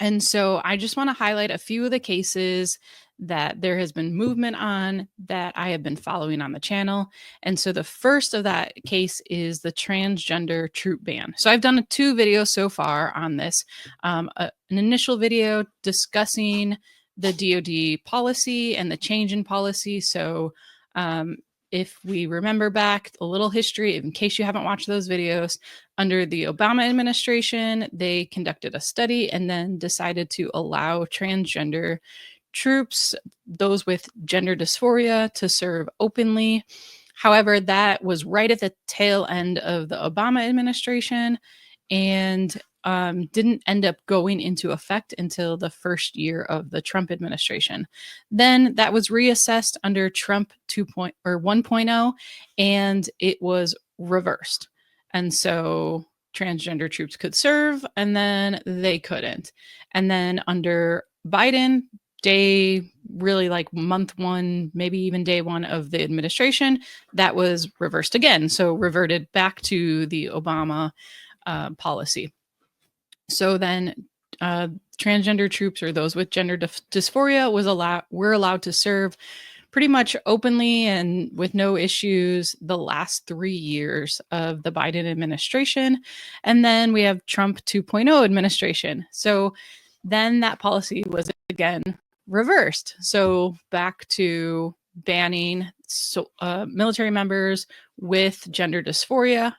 And so I just want to highlight a few of the cases that there has been movement on that I have been following on the channel. And so the first of that case is the Transgender Troop Ban. So I've done 2 videos so far on this. An initial video discussing the DoD policy and the change in policy. So if we remember back a little history, in case you haven't watched those videos, under the Obama administration, they conducted a study and then decided to allow transgender troops, those with gender dysphoria, to serve openly. However, that was right at the tail end of the Obama administration and didn't end up going into effect until the first year of the Trump administration. Then that was reassessed under Trump 1.0, and it was reversed. And so transgender troops could serve, and then they couldn't. And then under Biden, really like month 1, maybe even day 1 of the administration, that was reversed again. So reverted back to the Obama policy. So then transgender troops, or those with gender dysphoria, were allowed to serve pretty much openly and with no issues the last 3 years of the Biden administration. And then we have Trump 2.0 administration. So then that policy was again reversed. So back to banning military members with gender dysphoria,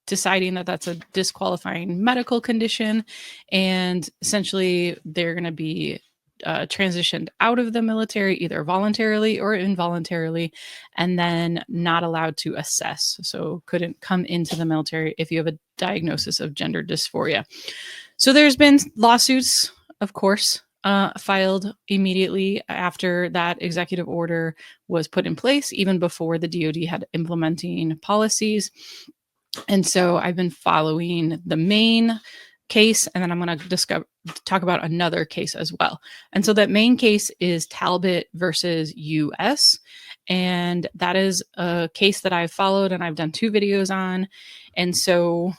deciding that that's a disqualifying medical condition, and essentially they're going to be transitioned out of the military either voluntarily or involuntarily, and then not allowed to assess. So couldn't come into the military if you have a diagnosis of gender dysphoria. So there's been lawsuits, of course, filed immediately after that executive order was put in place, even before the DoD had implementing policies. And so I've been following the main case, and then I'm going to talk about another case as well. And so that main case is Talbott versus US. And that is a case that I've followed and I've done 2 videos on. And so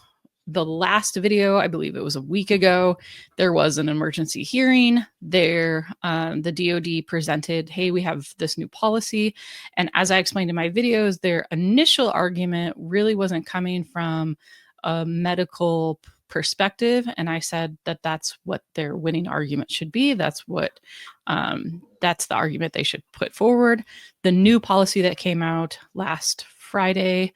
the last video, I believe it was a week ago, there was an emergency hearing there. The DoD presented, hey, we have this new policy. And as I explained in my videos, their initial argument really wasn't coming from a medical perspective. And I said that that's what their winning argument should be. That's the argument they should put forward. The new policy that came out last Friday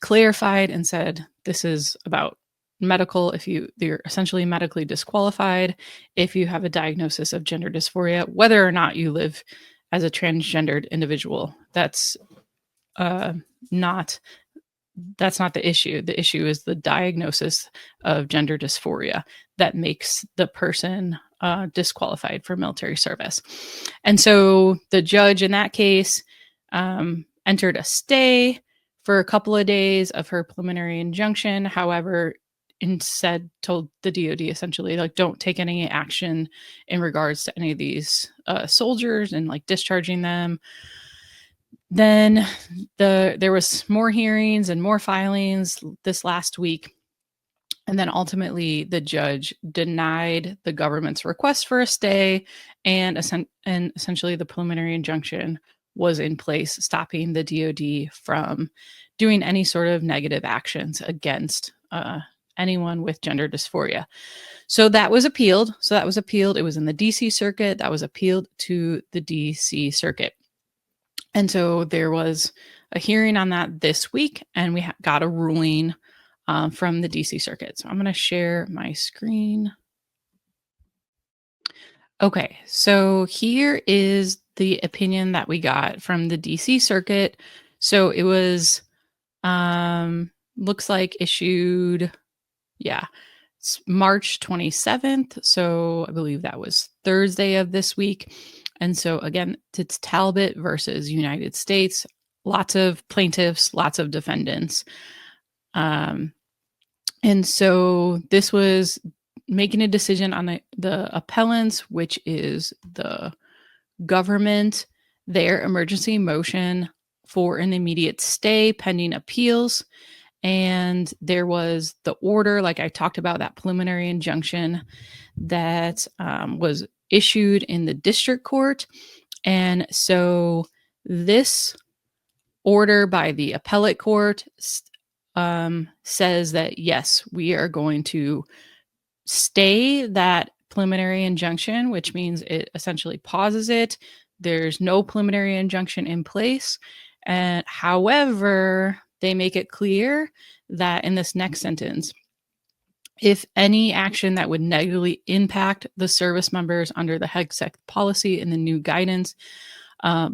clarified and said this is about medical. You're essentially medically disqualified if you have a diagnosis of gender dysphoria, whether or not you live as a transgendered individual. That's not the issue. The issue is the diagnosis of gender dysphoria that makes the person disqualified for military service. And so the judge in that case entered a stay for a couple of days of her preliminary injunction. However, instead told the DoD essentially, like, don't take any action in regards to any of these soldiers and like discharging them. Then there was more hearings and more filings this last week. And then ultimately the judge denied the government's request for a stay, and essentially the preliminary injunction was in place, stopping the DoD from doing any sort of negative actions against anyone with gender dysphoria. So that was appealed. It was in the DC circuit. That was appealed to the DC circuit. And so there was a hearing on that this week, and we got a ruling from the DC circuit. So I'm going to share my screen. Okay, so here is the opinion that we got from the DC circuit. So it was, looks like issued, it's March 27th. So I believe that was Thursday of this week. And so again, it's Talbott versus United States. Lots of plaintiffs, lots of defendants. And so this was making a decision on the appellants, which is the government, their emergency motion for an immediate stay pending appeals. And there was the order, like I talked about, that preliminary injunction that was issued in the district court. And so this order by the appellate court says that, yes, we are going to stay that preliminary injunction, which means it essentially pauses it. There's no preliminary injunction in place. And however, they make it clear that in this next sentence, if any action that would negatively impact the service members under the HECSEC policy and the new guidance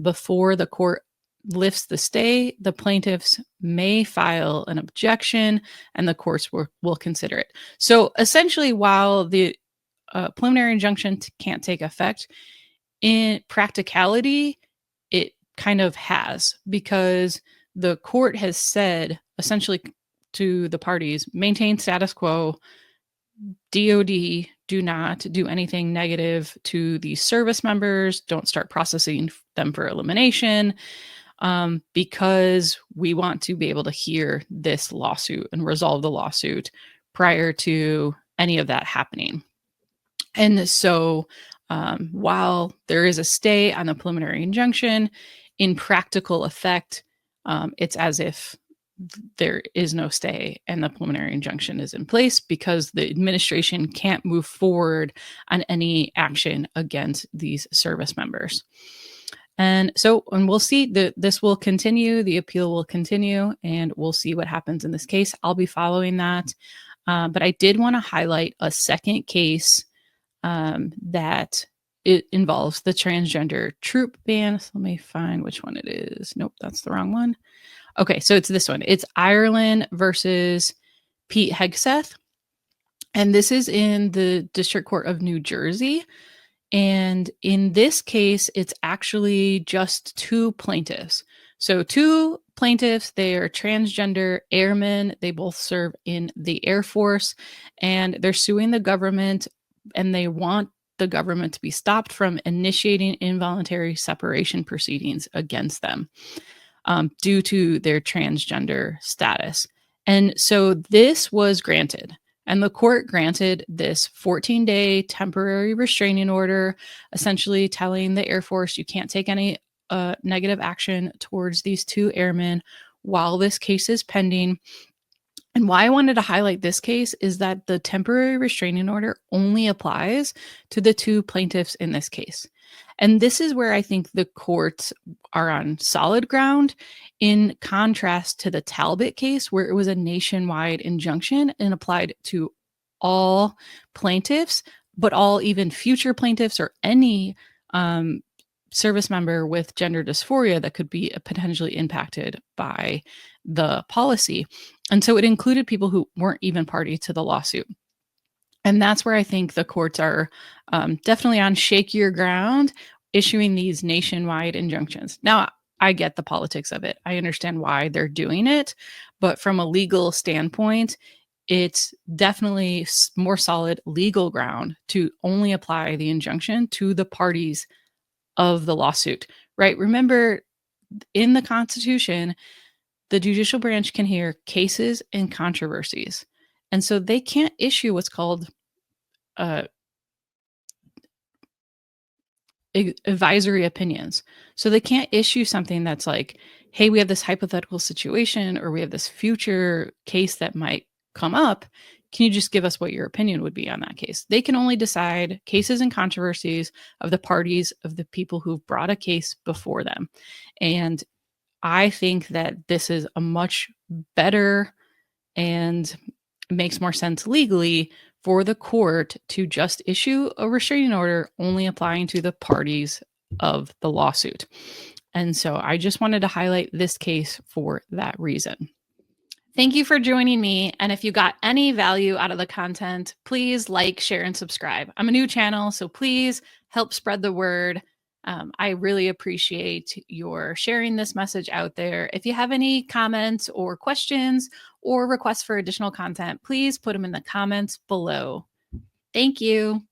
before the court lifts the stay, the plaintiffs may file an objection and the courts will consider it. So essentially, while the preliminary injunction can't take effect, in practicality, it kind of has, because the court has said essentially to the parties, maintain status quo. DOD, do not do anything negative to the service members. Don't start processing them for elimination, because we want to be able to hear this lawsuit and resolve the lawsuit prior to any of that happening. And so while there is a stay on the preliminary injunction, in practical effect, it's as if there is no stay and the preliminary injunction is in place because the administration can't move forward on any action against these service members. And we'll see that this will continue, the appeal will continue, and we'll see what happens in this case. I'll be following that. But I did want to highlight a second case that it involves the Transgender Troop Ban. So let me find which one it is. Nope, that's the wrong one. Okay, so it's this one. It's Ireland versus Pete Hegseth. And this is in the District Court of New Jersey. And in this case, it's actually just two plaintiffs. So two plaintiffs, they are transgender airmen. They both serve in the Air Force, and they're suing the government, and they want the government to be stopped from initiating involuntary separation proceedings against them due to their transgender status. And so this was granted. And the court granted this 14-day temporary restraining order, essentially telling the Air Force you can't take any negative action towards these two airmen while this case is pending. And why I wanted to highlight this case is that the temporary restraining order only applies to the two plaintiffs in this case. And this is where I think the courts are on solid ground, in contrast to the Talbott case, where it was a nationwide injunction and applied to all plaintiffs, but all even future plaintiffs or any service member with gender dysphoria that could be potentially impacted by the policy. And so it included people who weren't even party to the lawsuit. And that's where I think the courts are definitely on shakier ground, issuing these nationwide injunctions. Now, I get the politics of it. I understand why they're doing it. But from a legal standpoint, it's definitely more solid legal ground to only apply the injunction to the parties of the lawsuit, right? Remember, in the Constitution, the judicial branch can hear cases and controversies. And so they can't issue what's called advisory opinions. So they can't issue something that's like, hey, we have this hypothetical situation, or we have this future case that might come up. Can you just give us what your opinion would be on that case? They can only decide cases and controversies of the parties, of the people who've brought a case before them. And I think that this is a much better and makes more sense legally for the court to just issue a restraining order only applying to the parties of the lawsuit. And so I just wanted to highlight this case for that reason. Thank you for joining me. And if you got any value out of the content, please like, share, and subscribe. I'm a new channel, so please help spread the word. I really appreciate your sharing this message out there. If you have any comments or questions or requests for additional content, please put them in the comments below. Thank you.